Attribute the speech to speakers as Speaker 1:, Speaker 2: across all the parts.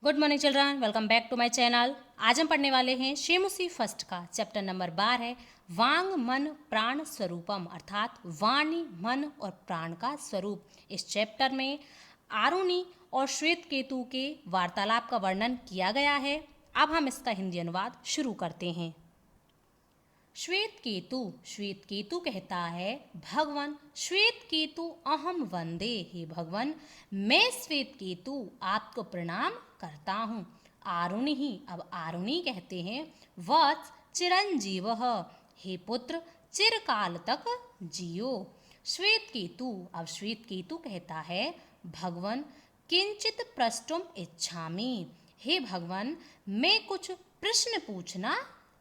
Speaker 1: Good morning children, welcome back to my channel. आज हम पढ़ने वाले हैं शेमुसी फर्स्ट का चैप्टर नंबर 12 है वांग मन प्राण स्वरूपम, अर्थात वाणी मन और प्राण का स्वरूप। इस चैप्टर में आरुणि और श्वेत केतु के वार्तालाप का वर्णन किया गया है। अब हम इसका हिंदी अनुवाद शुरू करते हैं। श्वेत केतु कहता है, भगवान श्वेत केतु अहम वंदे, हे भगवान मैं श्वेत केतु आपको प्रणाम करता हूँ। आरुणि ही, अब आरुणि कहते हैं, वत्स चिरंजीव, हे पुत्र चिरकाल तक जियो। अब श्वेत केतु कहता है, भगवान किंचित प्रष्टुम इच्छामि, हे भगवान मैं कुछ प्रश्न पूछना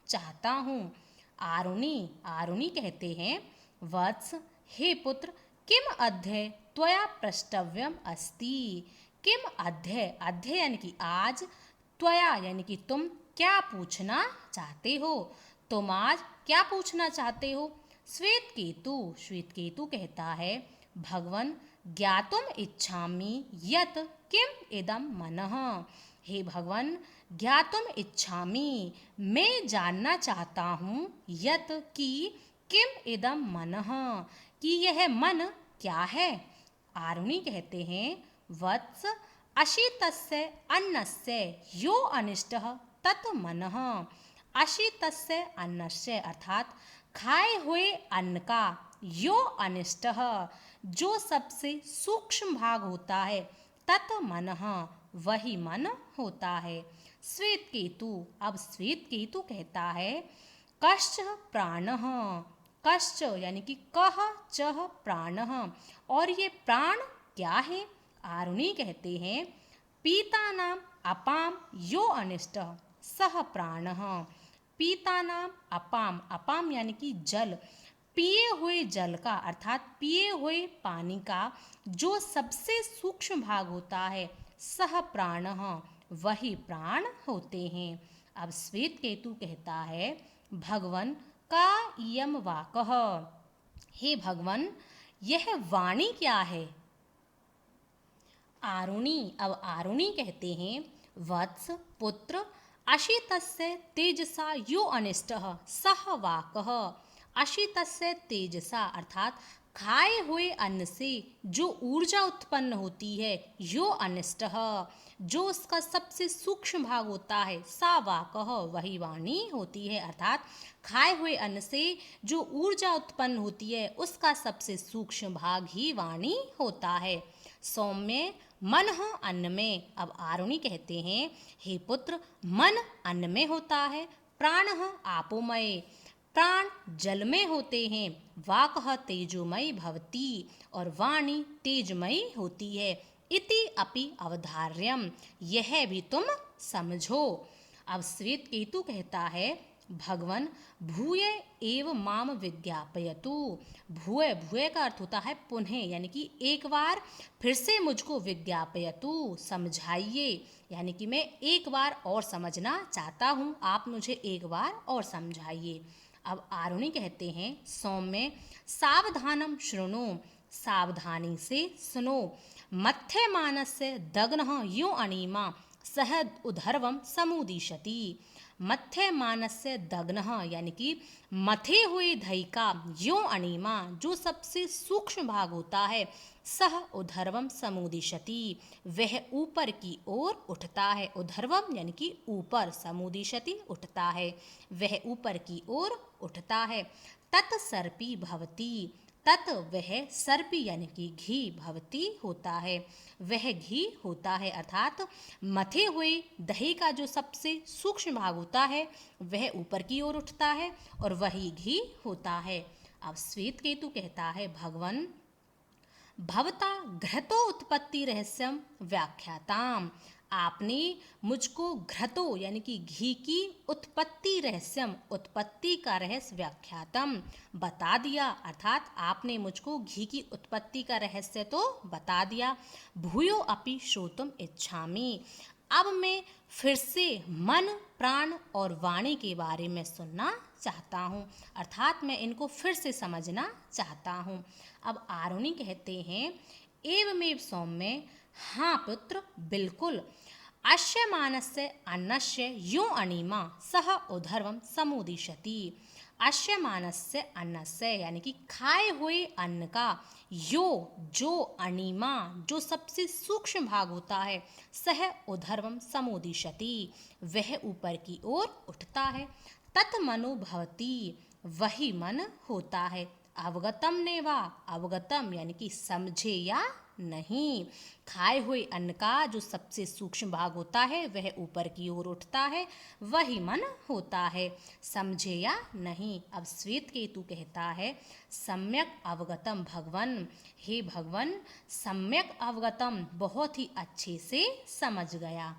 Speaker 1: चाहता हूँ। आरुणि कहते हैं, वत्स हे पुत्र किम अद्य त्वया प्रष्टव्यम अस्ति। किम अद्य यानी कि आज, त्वया यानी कि तुम क्या पूछना चाहते हो, तुम आज क्या पूछना चाहते हो। श्वेत केतु कहता है, भगवान ज्ञातुम इच्छामि यत किम इदम मनः, हे भगवान ज्ञातुम इच्छामि मैं जानना चाहता हूँ, यत कि किम इदम मनः कि यह मन क्या है। आरुणि कहते हैं, वत्स अशितस्य अन्नस्य यो अनिष्टः तत् मनः। अशितस्य अन्नस्य अर्थात खाए हुए अन्न का, यो अनिष्टः जो सबसे सूक्ष्म भाग होता है, तत् मनः वही मन होता है। अब श्वेत केतु कहता है, कश्च प्राणः, कश्च यानी कि कह चह प्राणः, और ये प्राण क्या है। आरुणि कहते हैं, पीता नाम अपाम यो अनिष्टः सह प्राणः। पीता नाम अपाम, अपाम यानी कि जल, पिए हुए जल का अर्थात पिए हुए पानी का जो सबसे सूक्ष्म भाग होता है, सह प्राणः वही प्राण होते हैं। अब श्वेत केतु कहता है, भगवन का इयम वाकः, हे भगवन यह वाणी क्या है। अब आरुणि कहते हैं, वत्स पुत्र अशितस्य तेजसा यो अनिष्टः सह वाकः। अशितस्य तेजसा अर्थात खाए हुए अन्न से जो ऊर्जा उत्पन्न होती है, यो अनिष्टः जो उसका सबसे सूक्ष्म भाग होता है, सा वाकः वही वाणी होती है। अर्थात खाए हुए अन्न से जो ऊर्जा उत्पन्न होती है, उसका सबसे सूक्ष्म भाग ही वाणी होता है। सौम्य मन अन्न में। अब आरुणि कहते हैं, हे पुत्र मन अन्न में होता है, प्राण आपोमय प्राण जल में होते हैं, वाकः तेजोमयी भवती और वाणी तेजमयी होती है। इति अपि अवधार्यम यह भी तुम समझो। अब श्वेत केतु कहता है, भगवन भूय एव माम विज्ञापयतु। भूय, भूय का अर्थ होता है पुनः, यानी कि एक बार फिर से मुझको विज्ञापयतु समझाइए, यानी कि मैं एक बार और समझना चाहता हूँ, आप मुझे एक बार और समझाइए। अब आरुणि कहते हैं, सौम्य सावधानम शृणु, सावधानी से सुनो। मथ्य मानस्य दग्नः यो अणिमा सह उधर्वम समुदिशति। मथ्य मानस्य दग्नः यानी कि मथे हुए दही का, यो अणिमा जो सबसे सूक्ष्म भाग होता है, सह उधर्वम समुदिशति वह ऊपर की ओर उठता है। उधर्वम यानी कि ऊपर, समुदिशति उठता है, वह ऊपर की ओर उठता है। तत्सर्पी भवती, तत् वह सर्पी यानी कि घी, भवती होता है वह घी होता है। अर्थात मथे हुए दही का जो सबसे सूक्ष्म भाग होता है, वह ऊपर की ओर उठता है और वही घी होता है। अब श्वेत केतु कहता है, भगवन भवता घृतो उत्पत्ति रहस्यम व्याख्याताम, आपने मुझको घृतो यानी कि घी की उत्पत्ति रहस्यम, उत्पत्ति का रहस्य व्याख्यातम बता दिया, अर्थात आपने मुझको घी की उत्पत्ति का रहस्य तो बता दिया। भूयो अपि श्रोतुम इच्छामि, अब मैं फिर से मन प्राण और वाणी के बारे में सुनना चाहता हूँ, अर्थात मैं इनको फिर से समझना चाहता हूँ। अब आरुणि कहते हैं, एवमेव सौम्य, हाँ पुत्र बिल्कुल, आश्यमानस्य अन्नस्य यो अणिमा सह उधर्वम समुदिशति। आश्यमानस्य अन्नस्य यानी कि खाए हुए अन्न का यो जो अणिमा जो सबसे सूक्ष्म भाग होता है, सह उधर्वम समुदिशति वह ऊपर की ओर उठता है। तत्मनो भवति वही मन होता है। अवगतम ने वा अवगतम यानी कि समझे या नहीं। खाए हुए अन्न का जो सबसे सूक्ष्म भाग होता है वह ऊपर की ओर उठता है, वही मन होता है। समझे या नहीं। अब श्वेत केतु कहता है सम्यक अवगतम भगवन, हे भगवन सम्यक अवगतम बहुत ही अच्छे से समझ गया।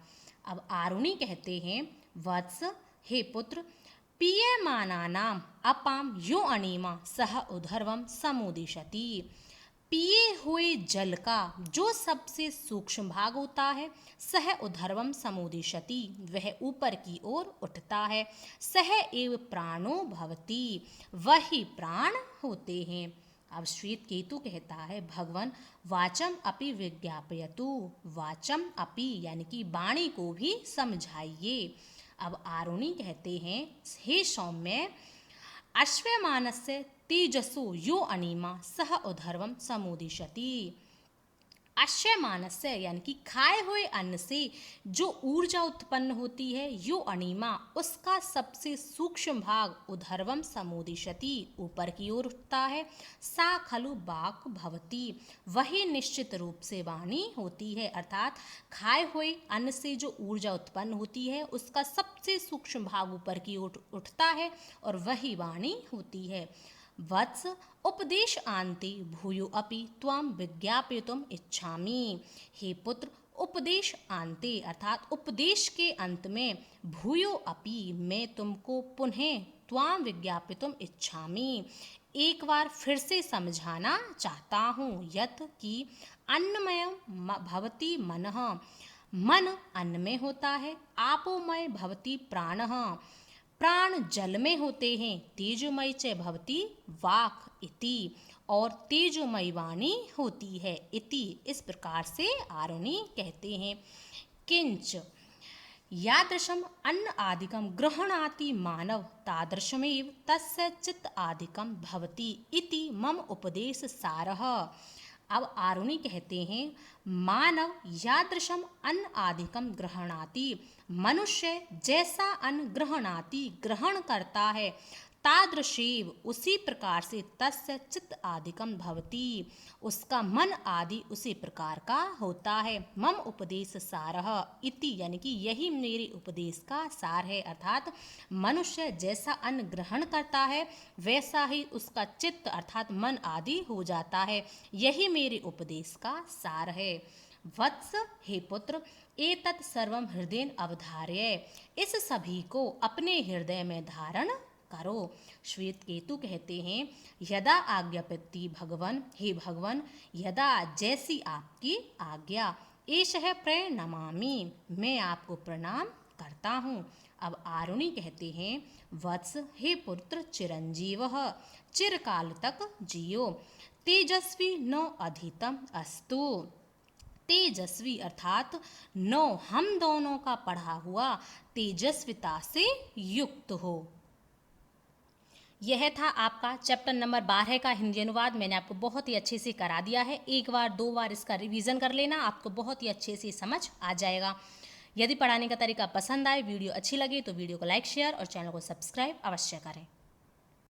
Speaker 1: अब आरुणि कहते हैं वत्स हे पुत्र पीयमानानाम अपाम यो अणिमा सह उधर्वम समुदिशति। पिए हुए जल का जो सबसे सूक्ष्म भाग होता है, सह उधर्वम समुदिशति वह ऊपर की ओर उठता है। सह एव प्राणो भवति वही प्राण होते हैं। अब श्वेत केतु कहता है भगवान वाचम अपि विज्ञापयतु, वाचम अपि यानी कि वाणी को भी समझाइए। अब आरुणि कहते हैं हे सौम्य अश्वमानस्य तेजसो यो अणिमा सह उधर्वम समुदिशति। अश्वमानस्य यानी कि खाए हुए अन्न से जो ऊर्जा उत्पन्न होती है, यो अणिमा उसका सबसे सूक्ष्म भाग उधर्वम समुदिशति ऊपर की ओर उठता है। सा खलु वाक् भवति वही निश्चित रूप से वाणी होती है। अर्थात खाए हुए अन्न से जो ऊर्जा उत्पन्न होती है उसका सबसे सूक्ष्म भाग ऊपर की ओर उठता है और वही वाणी होती है। वत्स उपदेश आंते भूयो अपि त्वाम विज्ञापयितुम इच्छामि। हे पुत्र उपदेश आंते अर्थात उपदेश के अंत में भूयो अपि मैं तुमको पुनः त्वाम विज्ञापितुम इच्छामि एक बार फिर से समझाना चाहता हूँ। यत कि अन्नमय भवति मनः मन अन्न में होता है। आपोमय भवति प्राणः प्राण जल में होते हैं। तेजोमय च भवति वाक् इति और तेजोमय वाणी होती है। इति इस प्रकार से आरुणि कहते हैं। किंच यादृशम अन्न आदिकम गृह्णाति मानव तादृशमेव तस्य चित्त आदिकम भवति इति मम उपदेश सारः। अब आरुणि कहते हैं मानव यादृशम अन्न आदिकम गृह्णाति मनुष्य जैसा अन्न गृह्णाति ग्रहण करता है, तादृशेव उसी प्रकार से तस्य चित्त आदिकम भवति उसका मन आदि उसी प्रकार का होता है। मम उपदेश सारः इति यानी कि यही मेरे उपदेश का सार है। अर्थात मनुष्य जैसा अन्न ग्रहण करता है वैसा ही उसका चित्त अर्थात मन आदि हो जाता है। यही मेरे उपदेश का सार है। वत्स हे पुत्र एतत् सर्वं हृदयेन अवधार्य इस सभी को अपने हृदय में धारण करो। श्वेत केतु कहते हैं यदा आज्ञापति भगवन हे भगवन यदा जैसी आपकी आज्ञा एषः प्रणमामि मैं आपको प्रणाम करता हूँ। अब आरुणि कहते हैं वत्स हे पुत्र चिरंजीवः चिरकाल तक जियो तेजस्वी न अधितम अस्तु। तेजस्वी अर्थात नौ हम दोनों का पढ़ा हुआ तेजस्विता से युक्त हो। यह था आपका चैप्टर नंबर 12 का हिंदी अनुवाद। मैंने आपको बहुत ही अच्छे से करा दिया है। एक बार दो बार इसका रिवीजन कर लेना, आपको बहुत ही अच्छे से समझ आ जाएगा। यदि पढ़ाने का तरीका पसंद आए, वीडियो अच्छी लगे तो वीडियो को लाइक शेयर और चैनल को सब्सक्राइब अवश्य करें।